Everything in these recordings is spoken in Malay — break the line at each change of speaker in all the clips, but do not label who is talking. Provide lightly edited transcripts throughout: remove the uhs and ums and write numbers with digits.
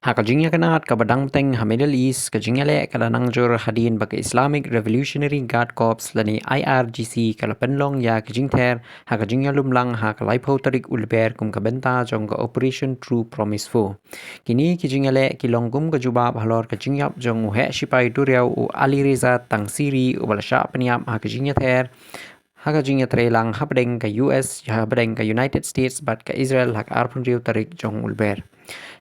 Hakajingya kanat kabadang teng ha Middle East kajingya le kalanang jur hadin bagi Islamic Revolutionary Guard Corps lani IRGC kalapenlong ya kajing Ther hakajingya lumlang ha kalaipo tarik ulber kum kabenta jong ka Operation True Promise Fo. Kini kajingya le kilong kum kajubab halor kajingyap jong uhe sipai duriau u Ali Reza Tangsiri u balasya peniap hakajingya Ther hakajingya trelang habdeng ka US habdeng ka United States bat ka Israel hak arpun riu tarik jong ulber.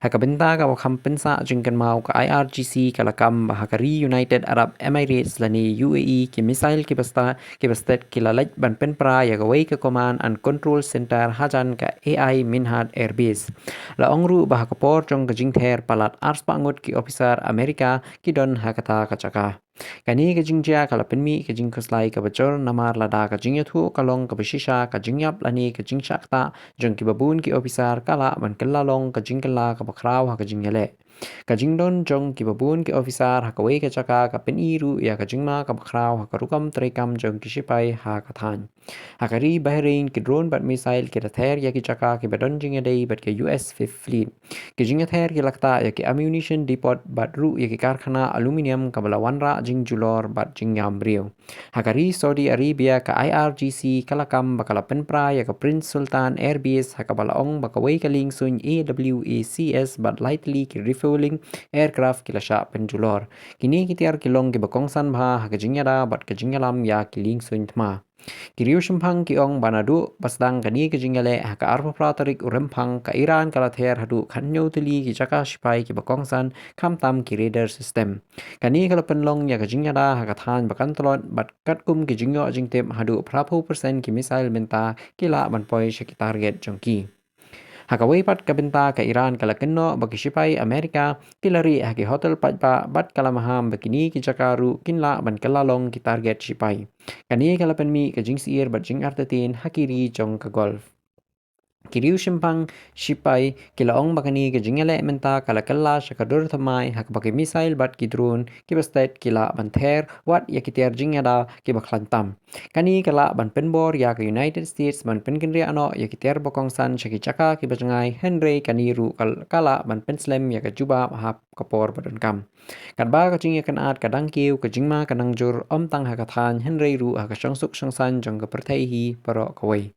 Hakabenta ka wakam pensa jingkan mau ka IRGC kalakam bahakari United Arab Emirates lani UAE ki misail ki bastet kilalaj ban penpra ya gawai ke command and control center hajan ka AI Minhad Airbase la ongru bahakapor jong ka jingther palat arspa ngut ki officer Amerika ki don hakata kacaka kani ka jingjia kala penmi ka jingkoslai ka bacor namar lada ka jingyathu kalong ka beshisha ka jingyap lani ka jingshakta jong ki babun ki officer kala ban kelalong ka jingkala ka bakraw ha ka jingyale ka jingdon jong ki babun ki officer ha ka wei ka chaka ka peniru ya ka jingma ka bakraw ha ka rukam trekam jong ki sipai ha ka than ha ka ri Bahrain ki drone bat missile ki Ther ya ki chaka ki badon jingadei bat ki US Fifth Fleet ki Ther ki lakta ya ki ammunition depot bat ru ya ki karkhana aluminium ka balawanra jing julor bat jingyam brio hakari Saudi Arabia ka IRGC kalakam bakala penpra ya ka Prince Sultan Airbase hakabalaong bakaway kaling sun AWACS but lightly ki refueling aircraft kilasya penjulor kini kitiar kilong ki bakongsan bha hakajinyada bat kajinyalam ya kiling sun tma Kiriu Shimpang Kiong Banadu Basdang Kani Kijingale Haka Arpa Pratarik Urempang Ka Iran Kalather Hadu Kanyo Tuli Ki Chaka Shipai Ki Bakongsan Kam Tam Ki Radar System Kani Kalapenlong Ya Kijingada Haka Than Bakantolot Bat Katkum Ki Jingyo Jingtip Hadu Prapu Persen Ki Missile Menta Kila Banpoi Shaki Target Jongki Hakaway pat kabenta ka Iran kala kenno bagi sipai Amerika kilari haki hotel patpa bat kala maham bakini ki Jakaru kinla ban kalalong ki target sipai. Kani kala penmi ka jingsir bat jing artetin hakiri jong ka golf. Kiriu Shimpang Shipai kilaong bakani ke jingale menta kala kala shakadur thamai hak baki missile bat ki drone ki bastet kila ban Ther wat ya kitiar jingada ki baklantam kani kala ban penbor ya ke United States ban penkinri ano ya kitiar bokongsan shaki chaka ki bajangai Henry kani ru kala ban penslem ya ke juba hap kapor badon kam kadba ka jingya kan at kadang kiu ka jingma kanang jur om tang hakathan Henry ru haka shangsuk shangsan jong ka perthai hi paro kawai